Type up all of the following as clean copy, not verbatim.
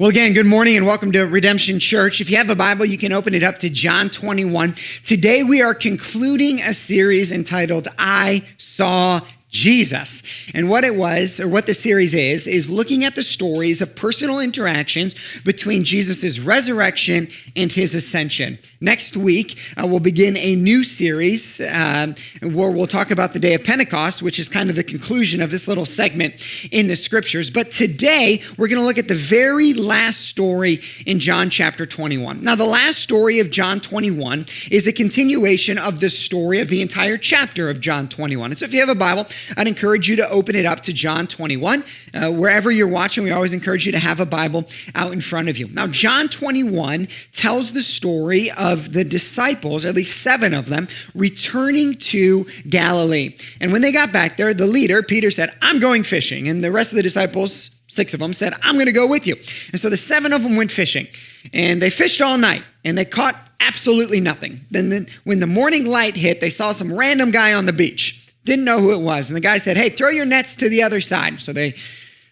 Well, again, good morning and welcome to Redemption Church. If you have a Bible, you can open it up to John 21. Today, we are concluding a series entitled, I Saw Jesus. And what it was, or what the series is looking at the stories of personal interactions between Jesus' resurrection and his ascension. Next week, we'll begin a new series where we'll talk about the day of Pentecost, which is kind of the conclusion of this little segment in the scriptures. But today, we're going to look at the very last story in John chapter 21. Now, the last story of John 21 is a continuation of the story of the entire chapter of John 21. And so if you have a Bible, I'd encourage you to open it up to John 21. Wherever you're watching, we always encourage you to have a Bible out in front of you. Now, John 21 tells the story of the disciples, at least 7 of them, returning to Galilee. And when they got back there, the leader, Peter, said, I'm going fishing. And the rest of the disciples, 6 of them, said, I'm going to go with you. And so the 7 of them went fishing. And they fished all night. And they caught absolutely nothing. Then when the morning light hit, they saw some random guy on the beach. Didn't know who it was. And the guy said, hey, throw your nets to the other side. So they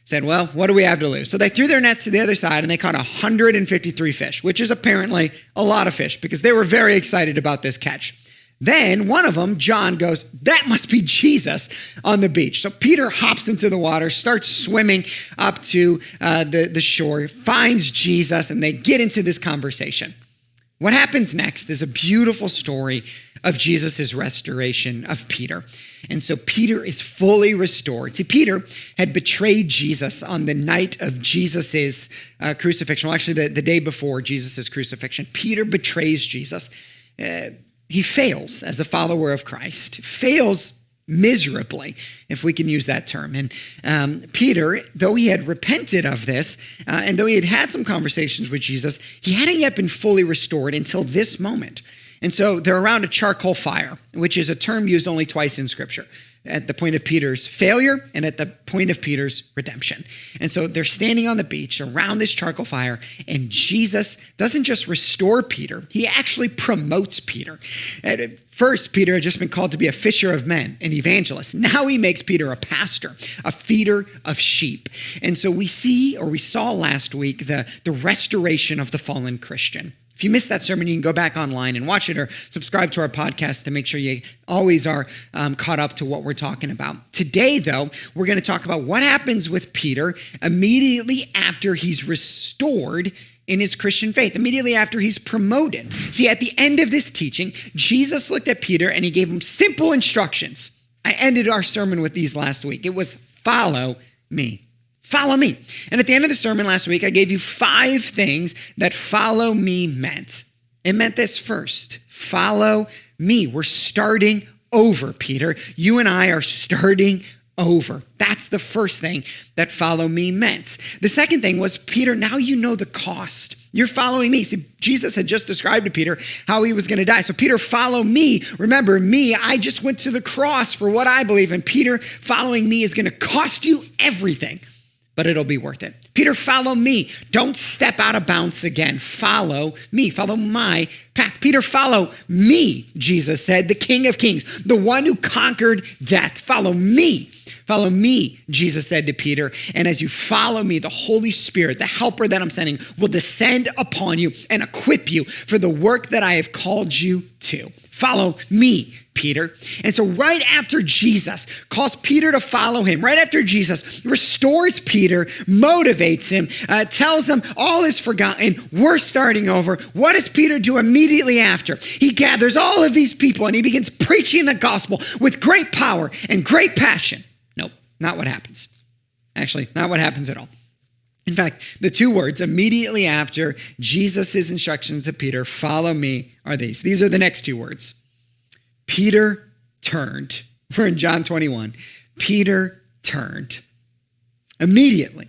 said, well, what do we have to lose? So they threw their nets to the other side and they caught 153 fish, which is apparently a lot of fish because they were very excited about this catch. Then one of them, John, goes, that must be Jesus on the beach. So Peter hops into the water, starts swimming up to the shore, finds Jesus, and they get into this conversation. What happens next is a beautiful story of Jesus' restoration of Peter. And so Peter is fully restored. See, Peter had betrayed Jesus on the night of Jesus' crucifixion. Well, actually, the day before Jesus' crucifixion. Peter betrays Jesus. He fails as a follower of Christ. Fails miserably, if we can use that term. And Peter, though he had repented of this, and though he had had some conversations with Jesus, he hadn't yet been fully restored until this moment. And so they're around a charcoal fire, which is a term used only twice in Scripture, at the point of Peter's failure and at the point of Peter's redemption. And so they're standing on the beach around this charcoal fire, and Jesus doesn't just restore Peter, he actually promotes Peter. At first, Peter had just been called to be a fisher of men, an evangelist. Now he makes Peter a pastor, a feeder of sheep. And so we saw last week the restoration of the fallen Christian. If you missed that sermon, you can go back online and watch it or subscribe to our podcast to make sure you always are caught up to what we're talking about. Today, though, we're going to talk about what happens with Peter immediately after he's restored in his Christian faith, immediately after he's promoted. See, at the end of this teaching, Jesus looked at Peter and he gave him simple instructions. I ended our sermon with these last week. It was follow me. Follow me. And at the end of the sermon last week, I gave you 5 things that follow me meant. It meant this first. Follow me. We're starting over, Peter. You and I are starting over. That's the first thing that follow me meant. The second thing was, Peter, now you know the cost. You're following me. See, Jesus had just described to Peter how he was going to die. So Peter, follow me. Remember me, I just went to the cross for what I believe in. Peter, following me is going to cost you everything, but it'll be worth it. Peter, follow me. Don't step out of bounds again. Follow me. Follow my path. Peter, follow me, Jesus said, the King of Kings, the one who conquered death. Follow me. Follow me, Jesus said to Peter. And as you follow me, the Holy Spirit, the helper that I'm sending, will descend upon you and equip you for the work that I have called you to. Follow me, Peter. And so right after Jesus calls Peter to follow him, right after Jesus restores Peter, motivates him, tells him all is forgotten, we're starting over, what does Peter do immediately after? He gathers all of these people and he begins preaching the gospel with great power and great passion. Nope, not what happens. Actually, not what happens at all. In fact, the 2 words immediately after Jesus' instructions to Peter, follow me, are these. These are the next 2 words. Peter turned. We're in John 21. Peter turned. Immediately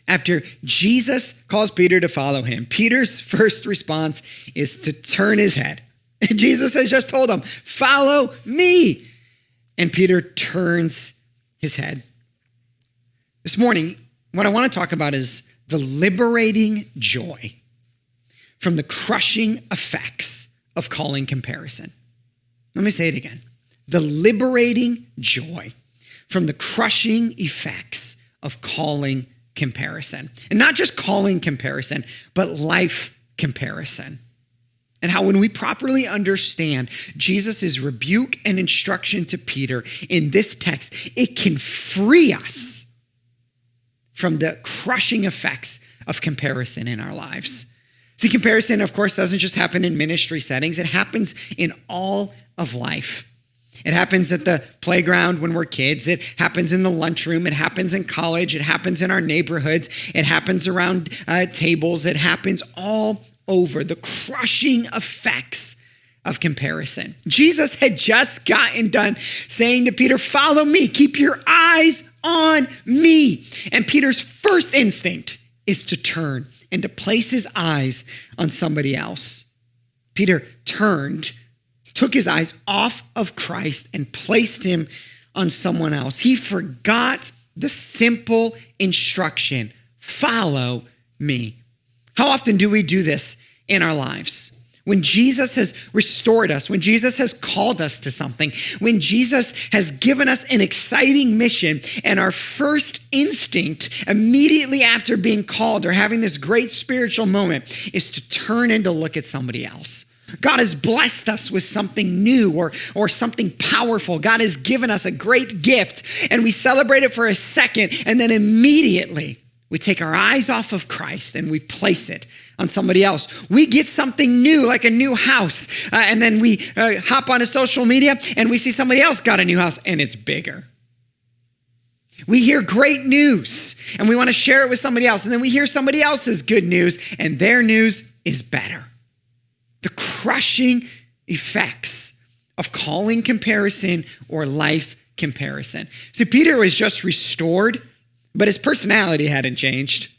after Jesus calls Peter to follow him, Peter's first response is to turn his head. And Jesus has just told him, follow me. And Peter turns his head. This morning, what I want to talk about is the liberating joy from the crushing effects of calling comparison. Let me say it again. The liberating joy from the crushing effects of calling comparison. And not just calling comparison, but life comparison. And how when we properly understand Jesus' rebuke and instruction to Peter in this text, it can free us from the crushing effects of comparison in our lives. See, comparison, of course, doesn't just happen in ministry settings. It happens in all of life. It happens at the playground when we're kids. It happens in the lunchroom. It happens in college. It happens in our neighborhoods. It happens around tables. It happens all over. The crushing effects of comparison. Jesus had just gotten done saying to Peter, follow me. Keep your eyes on me. And Peter's first instinct is to turn and to place his eyes on somebody else. Peter turned, took his eyes off of Christ and placed him on someone else. He forgot the simple instruction, follow me. How often do we do this in our lives? When Jesus has restored us, when Jesus has called us to something, when Jesus has given us an exciting mission, and our first instinct immediately after being called or having this great spiritual moment is to turn and to look at somebody else. God has blessed us with something new or something powerful. God has given us a great gift, and we celebrate it for a second, and then immediately we take our eyes off of Christ and we place it on somebody else. We get something new, like a new house, and then we hop onto social media and we see somebody else got a new house and it's bigger. We hear great news and we want to share it with somebody else, and then we hear somebody else's good news and their news is better. The crushing effects of calling comparison or life comparison. So Peter was just restored, but his personality hadn't changed.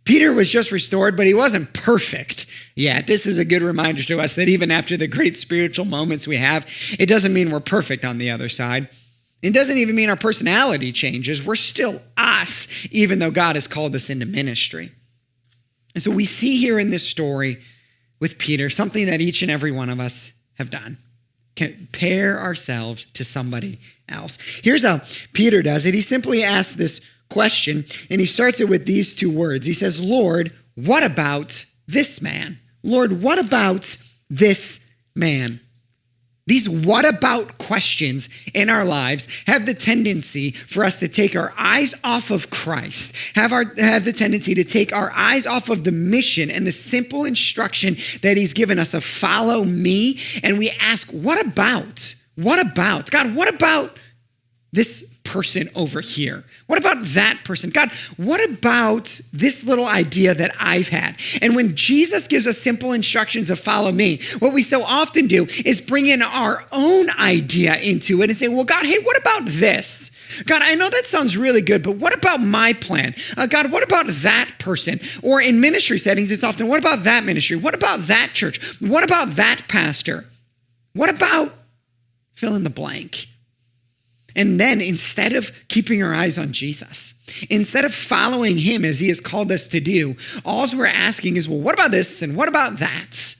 Peter was just restored, but he wasn't perfect yet. This is a good reminder to us that even after the great spiritual moments we have, it doesn't mean we're perfect on the other side. It doesn't even mean our personality changes. We're still us, even though God has called us into ministry. And so we see here in this story with Peter something that each and every one of us have done. Compare ourselves to somebody else. Here's how Peter does it. He simply asks this question, and he starts it with these two words. He says, Lord, what about this man? Lord, what about this man? These what about questions in our lives have the tendency for us to take our eyes off of Christ, have the tendency to take our eyes off of the mission and the simple instruction that he's given us of follow me. And we ask, what about? God, what about this person over here? What about that person? God, what about this little idea that I've had? And when Jesus gives us simple instructions of follow me, what we so often do is bring in our own idea into it and say, well, God, hey, what about this? God, I know that sounds really good, but what about my plan? God, what about that person? Or in ministry settings, it's often, what about that ministry? What about that church? What about that pastor? What about fill in the blank? And then instead of keeping our eyes on Jesus, instead of following him as he has called us to do, all we're asking is, well, what about this and what about that?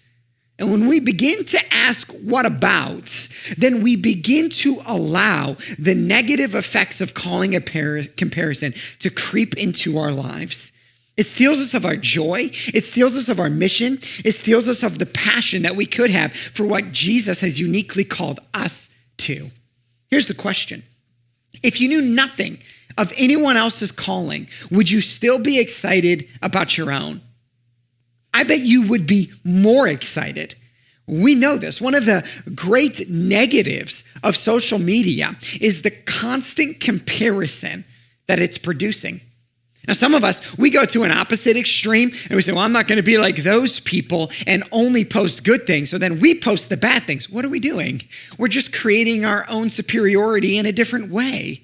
And when we begin to ask what about, then we begin to allow the negative effects of calling a comparison to creep into our lives. It steals us of our joy. It steals us of our mission. It steals us of the passion that we could have for what Jesus has uniquely called us to. Here's the question. If you knew nothing of anyone else's calling, would you still be excited about your own? I bet you would be more excited. We know this. One of the great negatives of social media is the constant comparison that it's producing. Now, some of us, we go to an opposite extreme and we say, well, I'm not going to be like those people and only post good things. So then we post the bad things. What are we doing? We're just creating our own superiority in a different way.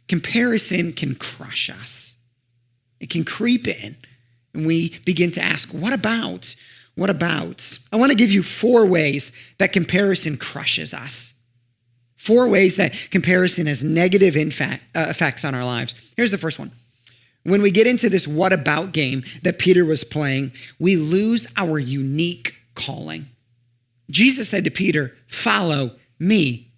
Comparison can crush us. It can creep in and we begin to ask, what about? What about? I want to give you 4 ways that comparison crushes us. 4 ways that comparison has negative effects on our lives. Here's the first one. When we get into this what about game that Peter was playing, we lose our unique calling. Jesus said to Peter, follow me.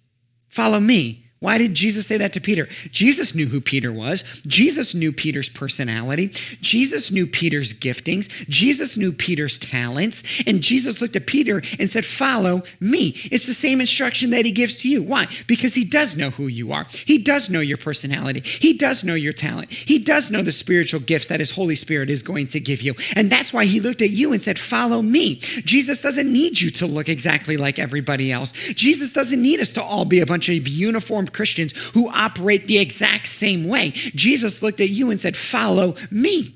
Follow me. Why did Jesus say that to Peter? Jesus knew who Peter was. Jesus knew Peter's personality. Jesus knew Peter's giftings. Jesus knew Peter's talents. And Jesus looked at Peter and said, follow me. It's the same instruction that he gives to you. Why? Because he does know who you are. He does know your personality. He does know your talent. He does know the spiritual gifts that his Holy Spirit is going to give you. And that's why he looked at you and said, follow me. Jesus doesn't need you to look exactly like everybody else. Jesus doesn't need us to all be a bunch of uniformed Christians who operate the exact same way. Jesus looked at you and said, follow me.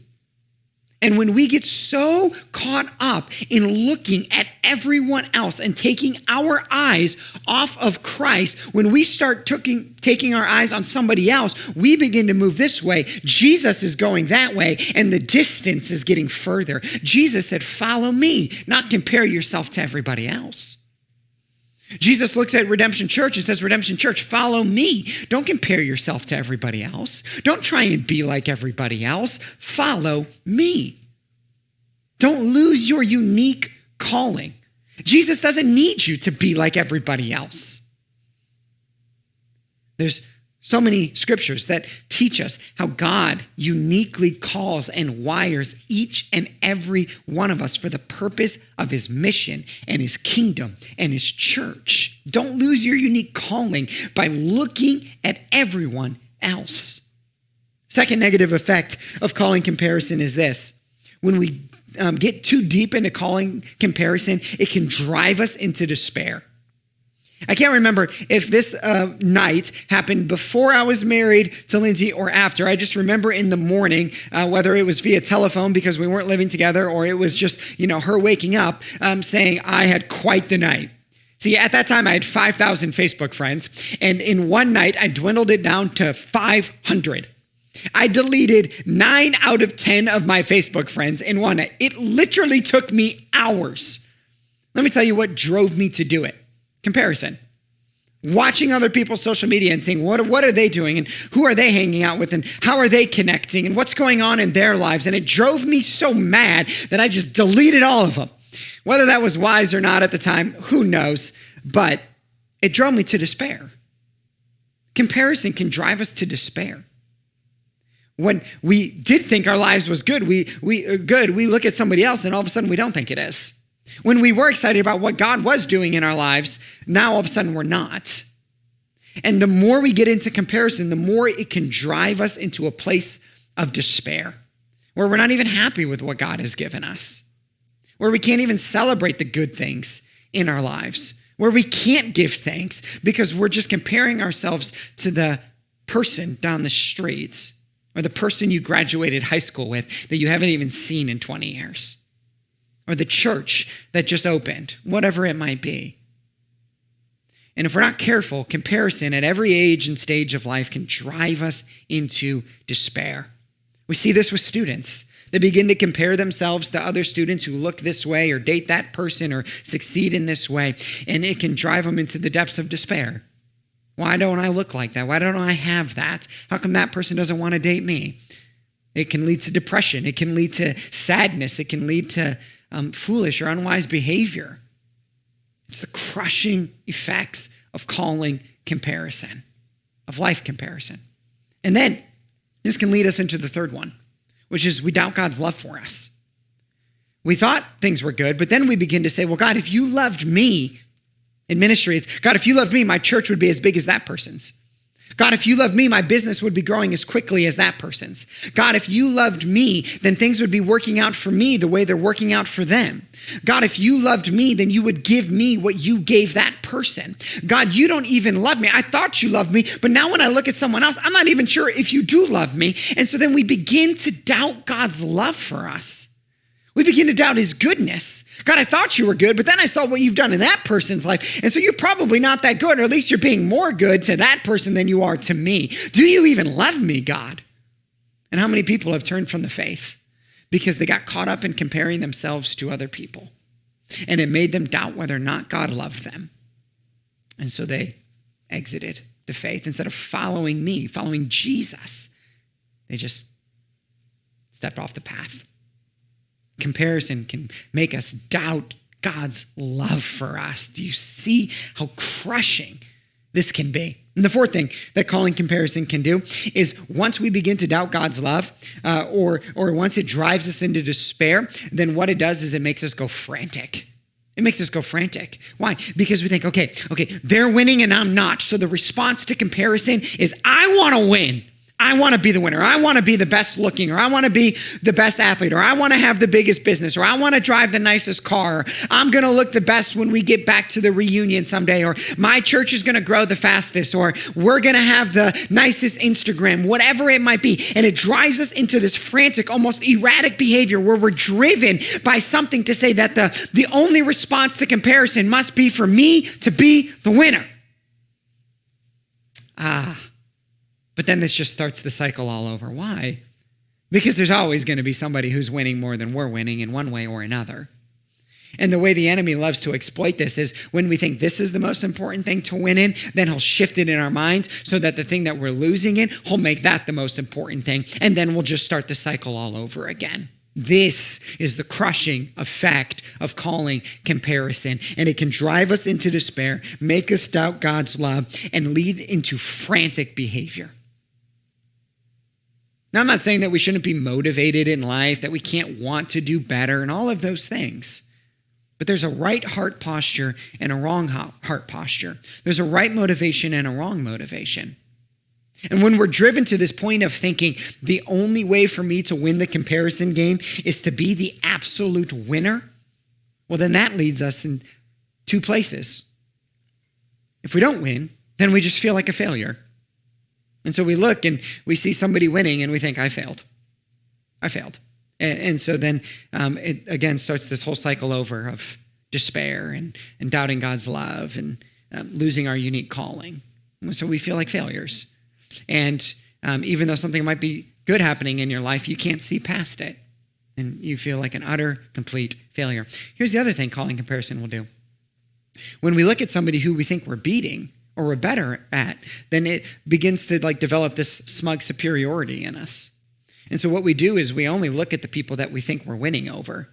And when we get so caught up in looking at everyone else and taking our eyes off of Christ, when we start taking our eyes on somebody else, we begin to move this way. Jesus is going that way, and the distance is getting further. Jesus said, follow me, not compare yourself to everybody else. Jesus looks at Redemption Church and says, Redemption Church, follow me. Don't compare yourself to everybody else. Don't try and be like everybody else. Follow me. Don't lose your unique calling. Jesus doesn't need you to be like everybody else. There's so many scriptures that teach us how God uniquely calls and wires each and every one of us for the purpose of his mission and his kingdom and his church. Don't lose your unique calling by looking at everyone else. Second negative effect of calling comparison is this. When we get too deep into calling comparison, it can drive us into despair. I can't remember if this night happened before I was married to Lindsay or after. I just remember in the morning, whether it was via telephone because we weren't living together or it was just, her waking up saying I had quite the night. See, at that time I had 5,000 Facebook friends, and in one night I dwindled it down to 500. I deleted 9 out of 10 of my Facebook friends in one night. It literally took me hours. Let me tell you what drove me to do it. Comparison. Watching other people's social media and saying, what are they doing? And who are they hanging out with? And how are they connecting? And what's going on in their lives? And it drove me so mad that I just deleted all of them. Whether that was wise or not at the time, who knows? But it drove me to despair. Comparison can drive us to despair. When we did think our lives was good, we look at somebody else and all of a sudden we don't think it is. When we were excited about what God was doing in our lives, now all of a sudden we're not. And the more we get into comparison, the more it can drive us into a place of despair, where we're not even happy with what God has given us, where we can't even celebrate the good things in our lives, where we can't give thanks because we're just comparing ourselves to the person down the street or the person you graduated high school with that you haven't even seen in 20 years. Or the church that just opened, whatever it might be. And if we're not careful, comparison at every age and stage of life can drive us into despair. We see this with students. They begin to compare themselves to other students who look this way or date that person or succeed in this way, and it can drive them into the depths of despair. Why don't I look like that? Why don't I have that? How come that person doesn't want to date me? It can lead to depression. It can lead to sadness. It can lead to foolish or unwise behavior. It's the crushing effects of calling comparison, of life comparison. And then this can lead us into the third one, which is we doubt God's love for us. We thought things were good, but then we begin to say, well, God, if you loved me in ministry, it's, God, if you loved me, my church would be as big as that person's. God, if you loved me, my business would be growing as quickly as that person's. God, if you loved me, then things would be working out for me the way they're working out for them. God, if you loved me, then you would give me what you gave that person. God, you don't even love me. I thought you loved me, but now when I look at someone else, I'm not even sure if you do love me. And so then we begin to doubt God's love for us. We begin to doubt his goodness. God, I thought you were good, but then I saw what you've done in that person's life. And so you're probably not that good, or at least you're being more good to that person than you are to me. Do you even love me, God? And how many people have turned from the faith because they got caught up in comparing themselves to other people? And it made them doubt whether or not God loved them. And so they exited the faith. Instead of following me, following Jesus, they just stepped off the path. Comparison can make us doubt God's love for us. Do you see how crushing this can be. And the fourth thing that calling comparison can do is once we begin to doubt God's love, or once it drives us into despair, then what it does is it makes us go frantic. It makes us go frantic. Why? Because we think, okay, they're winning and I'm not. So the response to comparison is, I want to win. I want to be the winner. I want to be the best looking, or I want to be the best athlete, or I want to have the biggest business, or I want to drive the nicest car. I'm going to look the best when we get back to the reunion someday, or my church is going to grow the fastest, or we're going to have the nicest Instagram, whatever it might be. And it drives us into this frantic, almost erratic behavior where we're driven by something to say that the only response to comparison must be for me to be the winner. But then this just starts the cycle all over. Why? Because there's always going to be somebody who's winning more than we're winning in one way or another. And the way the enemy loves to exploit this is when we think this is the most important thing to win in, then he'll shift it in our minds so that the thing that we're losing in, he'll make that the most important thing. And then we'll just start the cycle all over again. This is the crushing effect of calling comparison. And it can drive us into despair, make us doubt God's love, and lead into frantic behavior. Now, I'm not saying that we shouldn't be motivated in life, that we can't want to do better and all of those things. But there's a right heart posture and a wrong heart posture. There's a right motivation and a wrong motivation. And when we're driven to this point of thinking the only way for me to win the comparison game is to be the absolute winner, well, then that leads us in two places. If we don't win, then we just feel like a failure. And so we look and we see somebody winning and we think, I failed. And so then it again starts this whole cycle over of despair and doubting God's love and losing our unique calling. And so we feel like failures. And even though something might be good happening in your life, you can't see past it. And you feel like an utter, complete failure. Here's the other thing calling comparison will do. When we look at somebody who we think we're beating, or we're better at, then it begins to develop this smug superiority in us. And so what we do is we only look at the people that we think we're winning over.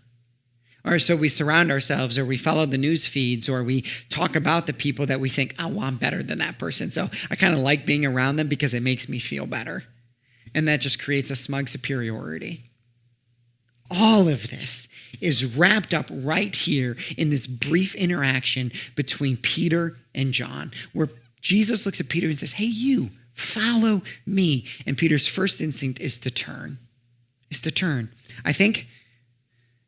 Or so we surround ourselves, or we follow the news feeds, or we talk about the people that we think, oh, well, I'm better than that person. So I kind of like being around them because it makes me feel better. And that just creates a smug superiority. All of this is wrapped up right here in this brief interaction between Peter and John, where Jesus looks at Peter and says, hey, you, follow me. And Peter's first instinct is to turn. I think,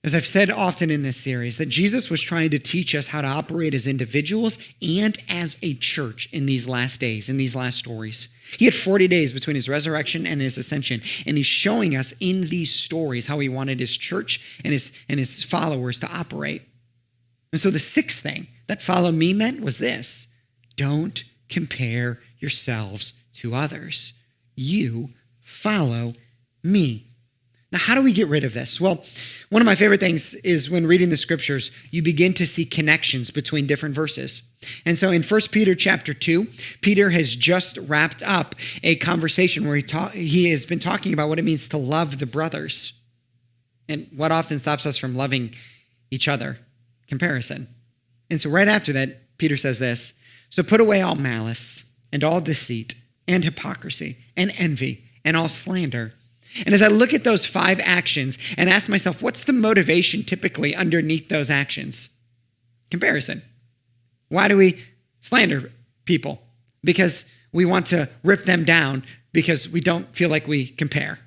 as I've said often in this series, that Jesus was trying to teach us how to operate as individuals and as a church in these last days, in these last stories. He had 40 days between his resurrection and his ascension, and he's showing us in these stories how he wanted his church and his followers to operate. And so the sixth thing that follow me meant was this: don't compare yourselves to others. You follow me. Now, how do we get rid of this? Well, one of my favorite things is when reading the scriptures, you begin to see connections between different verses. And so in 1 Peter chapter 2, Peter has just wrapped up a conversation where he has been talking about what it means to love the brothers. And what often stops us from loving each other? Comparison. And so right after that, Peter says this: so put away all malice and all deceit and hypocrisy and envy and all slander. And as I look at those 5 actions and ask myself, what's the motivation typically underneath those actions? Comparison. Why do we slander people? Because we want to rip them down because we don't feel like we compare,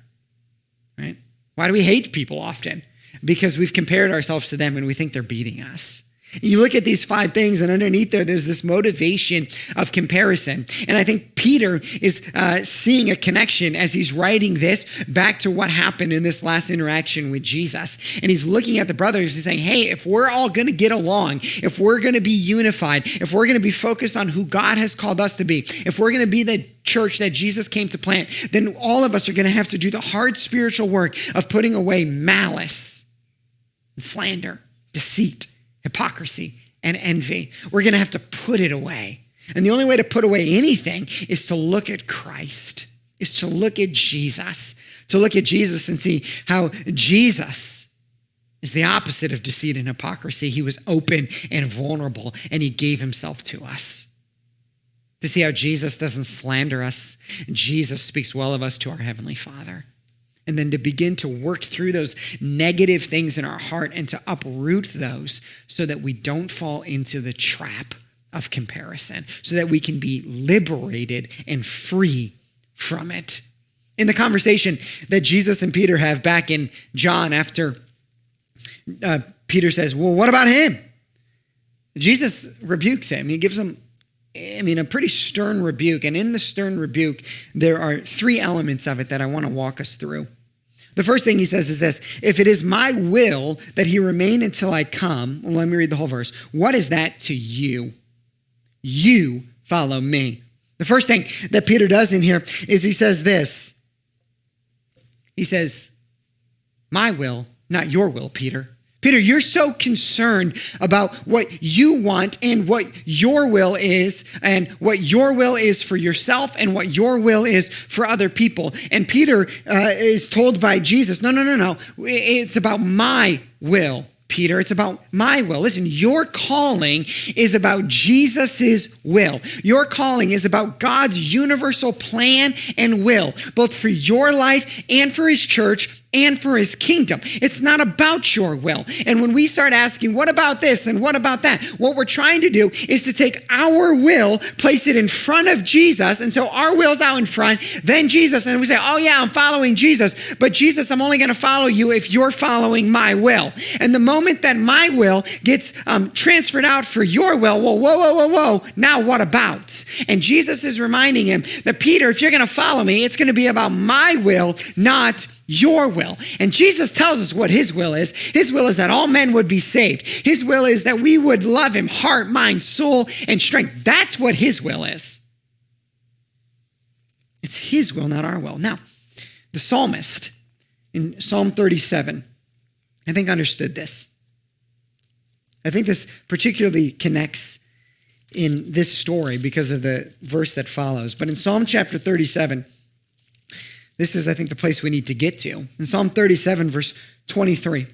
right? Why do we hate people often? Because we've compared ourselves to them and we think they're beating us. You look at these 5 things, and underneath there's this motivation of comparison. And I think Peter is seeing a connection as he's writing this back to what happened in this last interaction with Jesus. And he's looking at the brothers and saying, hey, if we're all going to get along, if we're going to be unified, if we're going to be focused on who God has called us to be, if we're going to be the church that Jesus came to plant, then all of us are going to have to do the hard spiritual work of putting away malice and slander, deceit, hypocrisy, and envy. We're going to have to put it away. And the only way to put away anything is to look at Christ, is to look at Jesus, and see how Jesus is the opposite of deceit and hypocrisy. He was open and vulnerable, and he gave himself to us. to see how Jesus doesn't slander us. Jesus speaks well of us to our Heavenly Father. And then to begin to work through those negative things in our heart and to uproot those so that we don't fall into the trap of comparison, so that we can be liberated and free from it. In the conversation that Jesus and Peter have back in John, after Peter says, well, what about him? Jesus rebukes him. He gives him, a pretty stern rebuke. And in the stern rebuke, there are three elements of it that I want to walk us through. The first thing he says is this: if it is my will that he remain until I come, well, let me read the whole verse. What is that to you? You follow me. The first thing that Peter does in here is he says this. He says, my will, not your will, Peter. Peter, you're so concerned about what you want and what your will is and what your will is for yourself and what your will is for other people. And Peter is told by Jesus, no. It's about my will, Peter. It's about my will. Listen, your calling is about Jesus's will. Your calling is about God's universal plan and will, both for your life and for his church and for his kingdom. It's not about your will. And when we start asking, what about this and what about that? What we're trying to do is to take our will, place it in front of Jesus. And so our will's out in front, then Jesus. And we say, oh yeah, I'm following Jesus. But Jesus, I'm only going to follow you if you're following my will. And the moment that my will gets transferred out for your will, whoa. Now what about? And Jesus is reminding him that, Peter, if you're going to follow me, it's going to be about my will, not your will. And Jesus tells us what his will is. His will is that all men would be saved. His will is that we would love him, heart, mind, soul, and strength. That's what his will is. It's his will, not our will. Now, the psalmist in Psalm 37, I think understood this. I think this particularly connects in this story because of the verse that follows. But in Psalm chapter 37, this is, I think, the place we need to get to. In Psalm 37, verse 23, it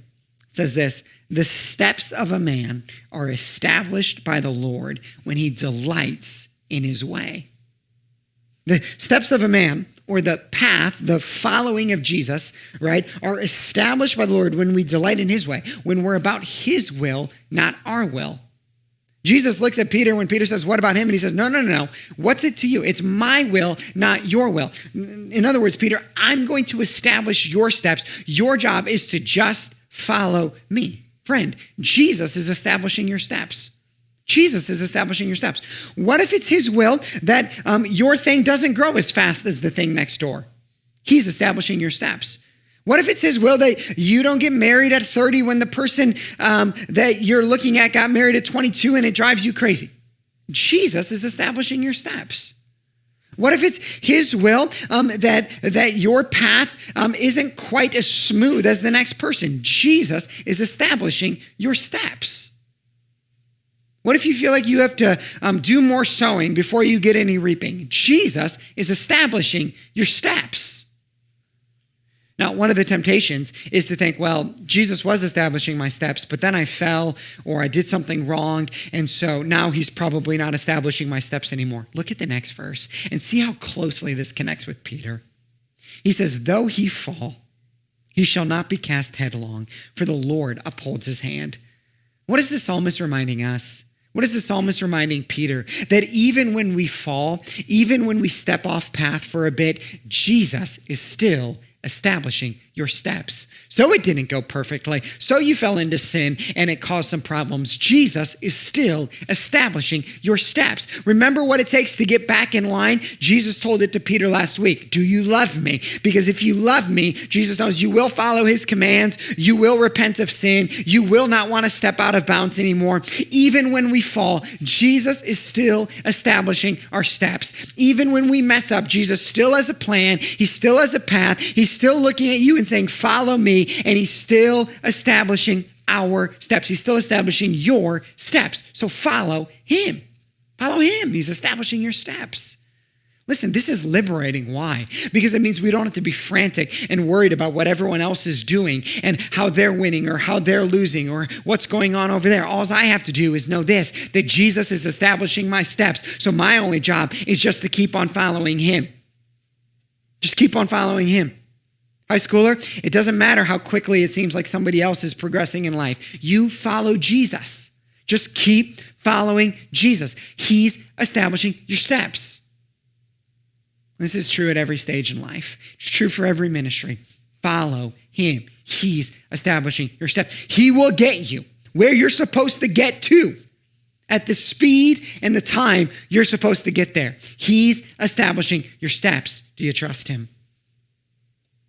says this: the steps of a man are established by the Lord when he delights in his way. The steps of a man, or the path, the following of Jesus, right, are established by the Lord when we delight in his way, when we're about his will, not our will. Jesus looks at Peter when Peter says, what about him? And he says, no. What's it to you? It's my will, not your will. In other words, Peter, I'm going to establish your steps. Your job is to just follow me. Friend, Jesus is establishing your steps. Jesus is establishing your steps. What if it's his will that your thing doesn't grow as fast as the thing next door? He's establishing your steps. What if it's his will that you don't get married at 30 when the person that you're looking at got married at 22 and it drives you crazy? Jesus is establishing your steps. What if it's his will that your path isn't quite as smooth as the next person? Jesus is establishing your steps. What if you feel like you have to do more sowing before you get any reaping? Jesus is establishing your steps. Now, one of the temptations is to think, well, Jesus was establishing my steps, but then I fell or I did something wrong, and so now he's probably not establishing my steps anymore. Look at the next verse and see how closely this connects with Peter. He says, though he fall, he shall not be cast headlong, for the Lord upholds his hand. What is the psalmist reminding us? What is the psalmist reminding Peter? That even when we fall, even when we step off path for a bit, Jesus is still establishing your steps. So it didn't go perfectly. So you fell into sin and it caused some problems. Jesus is still establishing your steps. Remember what it takes to get back in line? Jesus told it to Peter last week. Do you love me? Because if you love me, Jesus knows you will follow his commands. You will repent of sin. You will not want to step out of bounds anymore. Even when we fall, Jesus is still establishing our steps. Even when we mess up, Jesus still has a plan. He still has a path. He's still looking at you and saying, follow me. And he's still establishing our steps. He's still establishing your steps. So follow him. Follow him. He's establishing your steps. Listen, this is liberating. Why? Because it means we don't have to be frantic and worried about what everyone else is doing and how they're winning or how they're losing or what's going on over there. All I have to do is know this, that Jesus is establishing my steps. So my only job is just to keep on following him. Just keep on following him. High schooler, it doesn't matter how quickly it seems like somebody else is progressing in life. You follow Jesus. Just keep following Jesus. He's establishing your steps. This is true at every stage in life. It's true for every ministry. Follow him. He's establishing your steps. He will get you where you're supposed to get to at the speed and the time you're supposed to get there. He's establishing your steps. Do you trust him?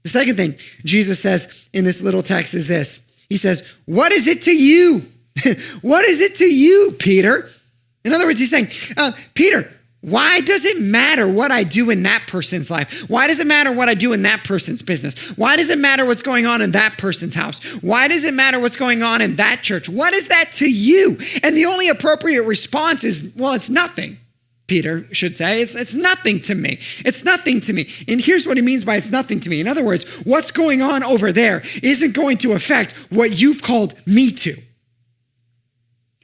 The second thing Jesus says in this little text is this. He says, what is it to you? What is it to you, Peter? In other words, he's saying, Peter, why does it matter what I do in that person's life? Why does it matter what I do in that person's business? Why does it matter what's going on in that person's house? Why does it matter what's going on in that church? What is that to you? And the only appropriate response is, well, it's nothing. Peter should say, it's nothing to me. It's nothing to me. And here's what he means by it's nothing to me. In other words, what's going on over there isn't going to affect what you've called me to.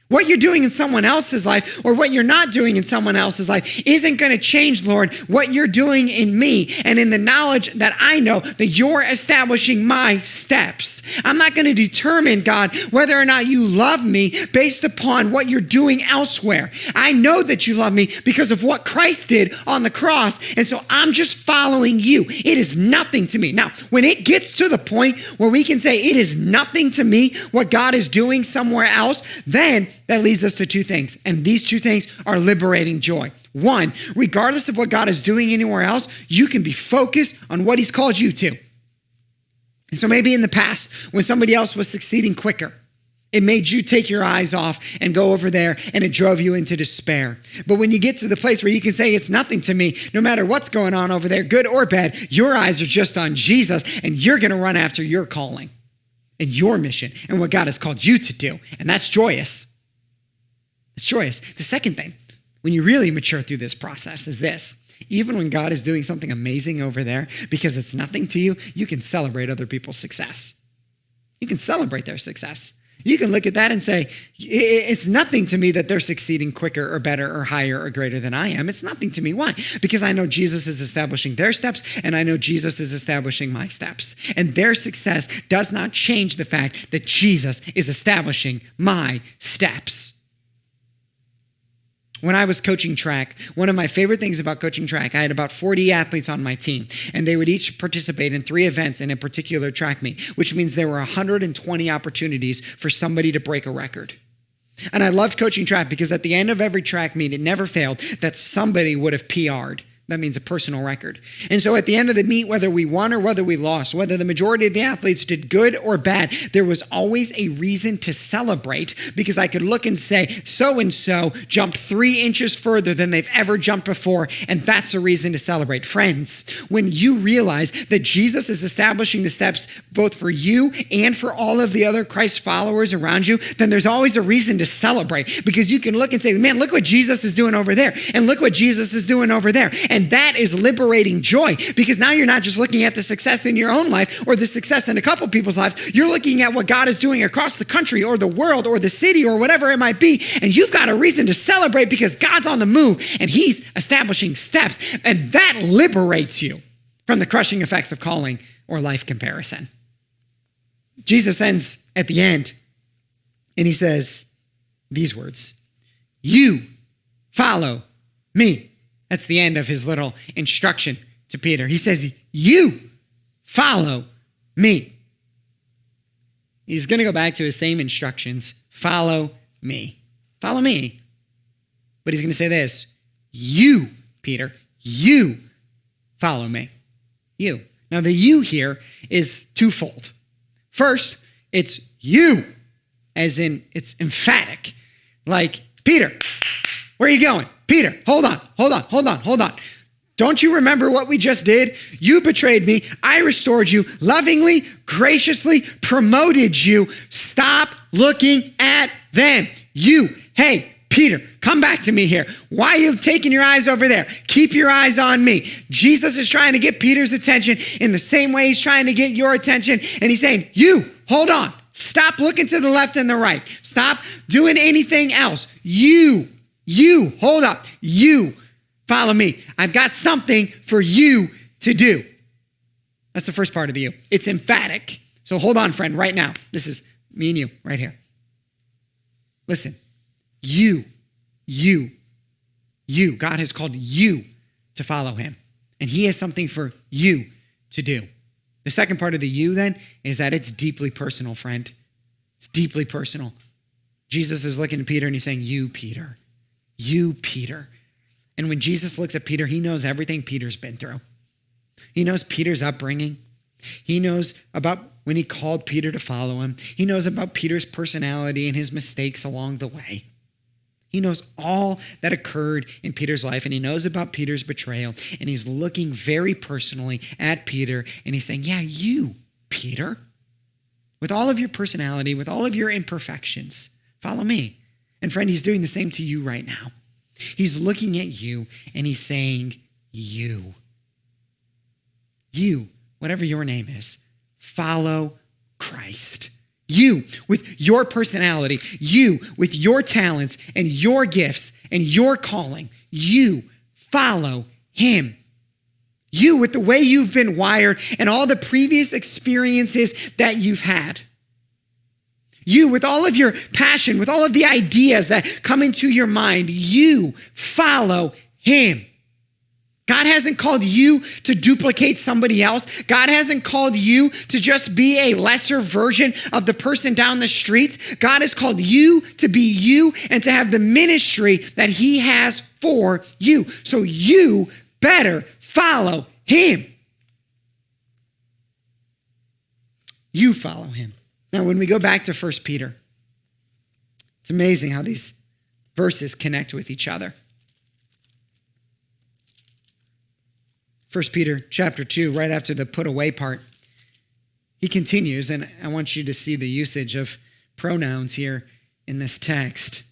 What you're doing in someone else's life or what you're not doing in someone else's life isn't going to change, Lord, what you're doing in me and in the knowledge that I know that you're establishing my steps. I'm not going to determine, God, whether or not you love me based upon what you're doing elsewhere. I know that you love me because of what Christ did on the cross. And so I'm just following you. It is nothing to me. Now, when it gets to the point where we can say it is nothing to me what God is doing somewhere else, then that leads us to two things. And these two things are liberating joy. One, regardless of what God is doing anywhere else, you can be focused on what he's called you to. And so maybe in the past, when somebody else was succeeding quicker, it made you take your eyes off and go over there, and it drove you into despair. But when you get to the place where you can say, it's nothing to me, no matter what's going on over there, good or bad, your eyes are just on Jesus, and you're going to run after your calling and your mission and what God has called you to do. And that's joyous. It's joyous. The second thing, when you really mature through this process, is this. Even when God is doing something amazing over there, because it's nothing to you, you can celebrate other people's success. You can celebrate their success. You can look at that and say, it's nothing to me that they're succeeding quicker or better or higher or greater than I am. It's nothing to me. Why? Because I know Jesus is establishing their steps, and I know Jesus is establishing my steps. And their success does not change the fact that Jesus is establishing my steps. When I was coaching track, one of my favorite things about coaching track, I had about 40 athletes on my team, and they would each participate in 3 events in a particular track meet, which means there were 120 opportunities for somebody to break a record. And I loved coaching track because at the end of every track meet, it never failed that somebody would have PR'd. That means a personal record. And so at the end of the meet, whether we won or whether we lost, whether the majority of the athletes did good or bad, there was always a reason to celebrate because I could look and say, so-and-so jumped 3 inches further than they've ever jumped before, and that's a reason to celebrate. Friends, when you realize that Jesus is establishing the steps both for you and for all of the other Christ followers around you, then there's always a reason to celebrate because you can look and say, man, look what Jesus is doing over there, and look what Jesus is doing over there. And that is liberating joy because now you're not just looking at the success in your own life or the success in a couple people's lives. You're looking at what God is doing across the country or the world or the city or whatever it might be. And you've got a reason to celebrate because God's on the move and he's establishing steps. And that liberates you from the crushing effects of calling or life comparison. Jesus ends at the end and he says these words, you follow me. That's the end of his little instruction to Peter. He says, you follow me. He's going to go back to his same instructions. Follow me. Follow me. But he's going to say this, you, Peter, you follow me. You. Now the you here is twofold. First, it's you, as in it's emphatic. Like, Peter, where are you going? Peter, hold on. Don't you remember what we just did? You betrayed me. I restored you, lovingly, graciously promoted you. Stop looking at them. You, hey, Peter, Come back to me here. Why are you taking your eyes over there? Keep your eyes on me. Jesus is trying to get Peter's attention in the same way he's trying to get your attention. And he's saying, you, hold on. Stop looking to the left and the right. Stop doing anything else. You, hold up. You, follow me. I've got something for you to do. That's the first part of the you. It's emphatic. So hold on, friend, right now. This is me and you right here. Listen, you. God has called you to follow him. And he has something for you to do. The second part of the you then is that it's deeply personal, friend. It's deeply personal. Jesus is looking at Peter and he's saying, you, Peter. You, Peter. And when Jesus looks at Peter, he knows everything Peter's been through. He knows Peter's upbringing. He knows about when he called Peter to follow him. He knows about Peter's personality and his mistakes along the way. He knows all that occurred in Peter's life, and he knows about Peter's betrayal, and he's looking very personally at Peter, and he's saying, yeah, you, Peter, with all of your personality, with all of your imperfections, follow me. And friend, he's doing the same to you right now. He's looking at you, and he's saying, you, whatever your name is, follow Christ. You, with your personality, you, with your talents and your gifts and your calling, you follow him. You, with the way you've been wired and all the previous experiences that you've had. You, with all of your passion, with all of the ideas that come into your mind, you follow him. God hasn't called you to duplicate somebody else. God hasn't called you to just be a lesser version of the person down the street. God has called you to be you and to have the ministry that he has for you. So you better follow him. You follow him. Now, when we go back to 1 Peter, it's amazing how these verses connect with each other. 1 Peter chapter 2, right after the put away part, he continues, and I want you to see the usage of pronouns here in this text.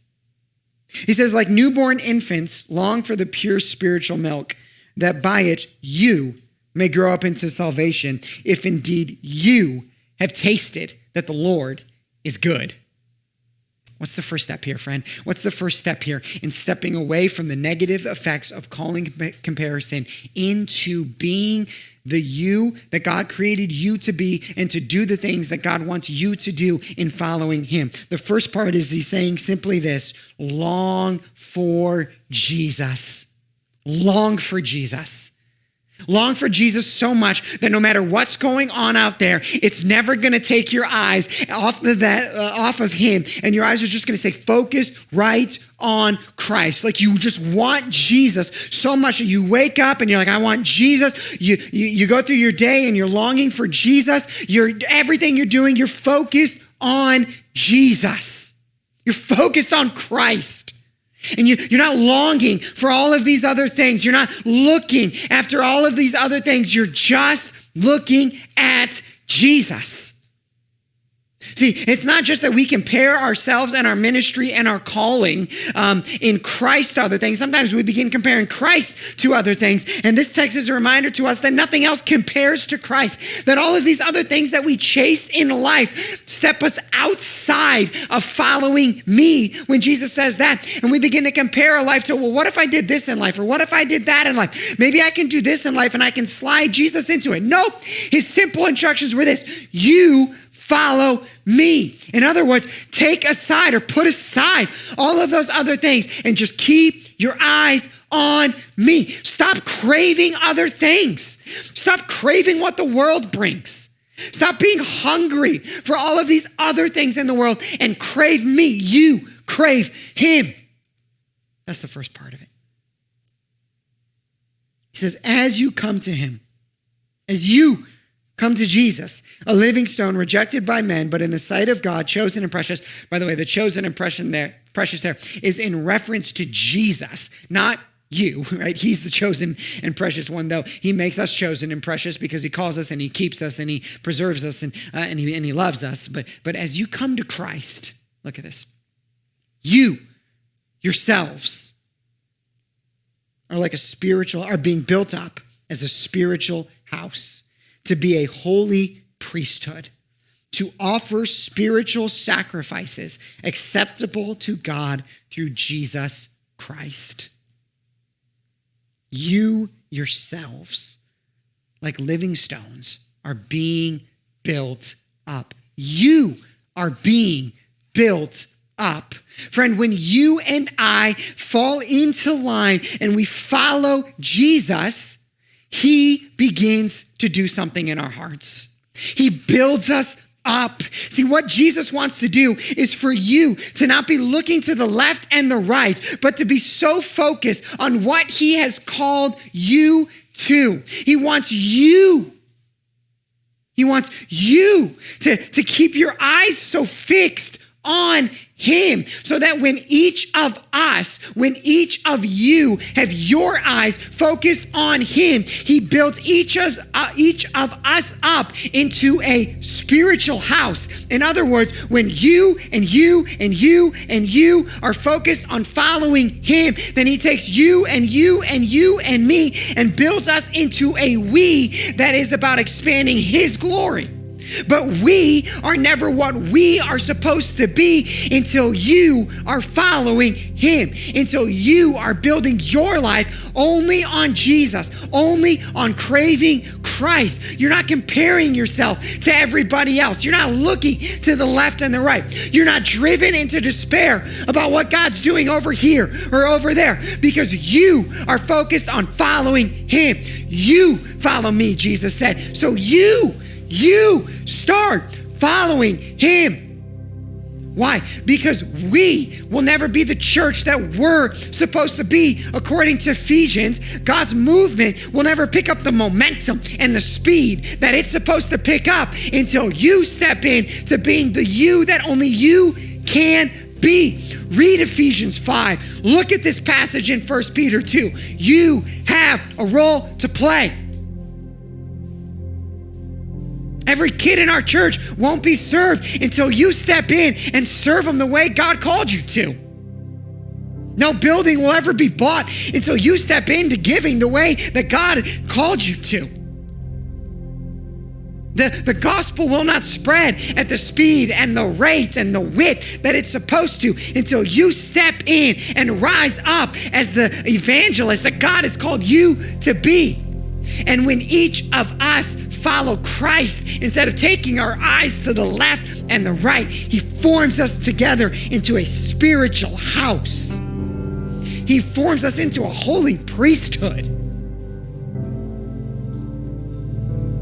He says, like newborn infants, long for the pure spiritual milk, that by it you may grow up into salvation, if indeed you have tasted that the Lord is good. What's the first step here, friend? What's the first step here in stepping away from the negative effects of calling comparison into being the you that God created you to be and to do the things that God wants you to do in following him? The first part is he's saying simply this: long for Jesus. Long for Jesus. Long for Jesus so much that no matter what's going on out there, it's never going to take your eyes off of him, and your eyes are just going to stay focused right on Christ. Like you just want Jesus so much that you wake up and you're like, I want Jesus. You go through your day and you're longing for Jesus. Everything you're doing, you're focused on Jesus. You're focused on Christ. And you're not longing for all of these other things. You're not looking after all of these other things. You're just looking at Jesus. See, it's not just that we compare ourselves and our ministry and our calling in Christ to other things. Sometimes we begin comparing Christ to other things. And this text is a reminder to us that nothing else compares to Christ. That all of these other things that we chase in life step us outside of following me when Jesus says that. And we begin to compare our life to, well, what if I did this in life? Or what if I did that in life? Maybe I can do this in life and I can slide Jesus into it. Nope. His simple instructions were this: you follow me. In other words, take aside or put aside all of those other things and just keep your eyes on me. Stop craving other things. Stop craving what the world brings. Stop being hungry for all of these other things in the world and crave me. You crave him. That's the first part of it. He says, as you come to him, as you come to Jesus, a living stone rejected by men, but in the sight of God, chosen and precious. By the way, the chosen and precious there is in reference to Jesus, not you, right? He's the chosen and precious one, though he makes us chosen and precious because he calls us and he keeps us and he preserves us and he loves us. But as you come to Christ, look at this. You yourselves are being built up as a spiritual house to be a holy priesthood, to offer spiritual sacrifices acceptable to God through Jesus Christ. You yourselves, like living stones, are being built up. You are being built up. Friend, when you and I fall into line and we follow Jesus, he begins to do something in our hearts. He builds us up. See, what Jesus wants to do is for you to not be looking to the left and the right, but to be so focused on what he has called you to. He wants you to keep your eyes so fixed on him, so that when each of you have your eyes focused on him, he builds each of us up into a spiritual house. In other words, when you are focused on following him, then he takes you and me and builds us into a we that is about expanding his glory. But we are never what we are supposed to be until you are following him, until you are building your life only on Jesus, only on craving Christ. You're not comparing yourself to everybody else. You're not looking to the left and the right. You're not driven into despair about what God's doing over here or over there, because you are focused on following him. You follow me, Jesus said. So you start following him. Why? Because we will never be the church that we're supposed to be according to Ephesians. God's movement will never pick up the momentum and the speed that it's supposed to pick up until you step in to being the you that only you can be. Read Ephesians 5. Look at this passage in 1 Peter 2. You have a role to play. Every kid in our church won't be served until you step in and serve them the way God called you to. No building will ever be bought until you step into giving the way that God called you to. The gospel will not spread at the speed and the rate and the width that it's supposed to until you step in and rise up as the evangelist that God has called you to be. And when each of us follow Christ, instead of taking our eyes to the left and the right, he forms us together into a spiritual house. He forms us into a holy priesthood.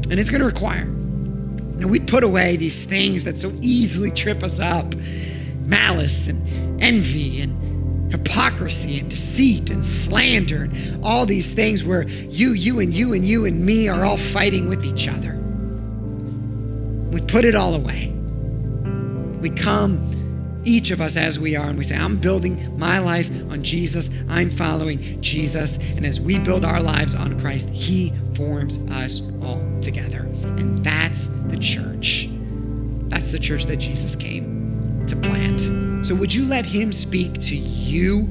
And it's going to require, we put away these things that so easily trip us up: malice and envy and hypocrisy and deceit and slander and all these things where you and me are all fighting with each other. We put it all away. We come, each of us as we are, and we say, I'm building my life on Jesus. I'm following Jesus. And as we build our lives on Christ, he forms us all together. And that's the church. That's the church that Jesus came to plant. So would you let him speak to you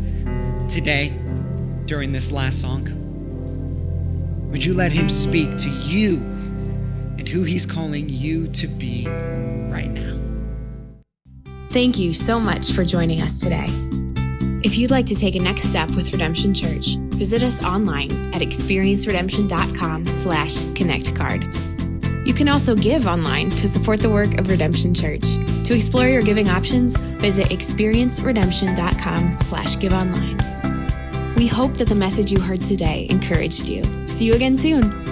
today during this last song? Would you let him speak to you and who he's calling you to be right now? Thank you so much for joining us today. If you'd like to take a next step with Redemption Church, visit us online at experienceredemption.com/connectcard. You can also give online to support the work of Redemption Church. To explore your giving options, visit experienceredemption.com/giveonline. We hope that the message you heard today encouraged you. See you again soon.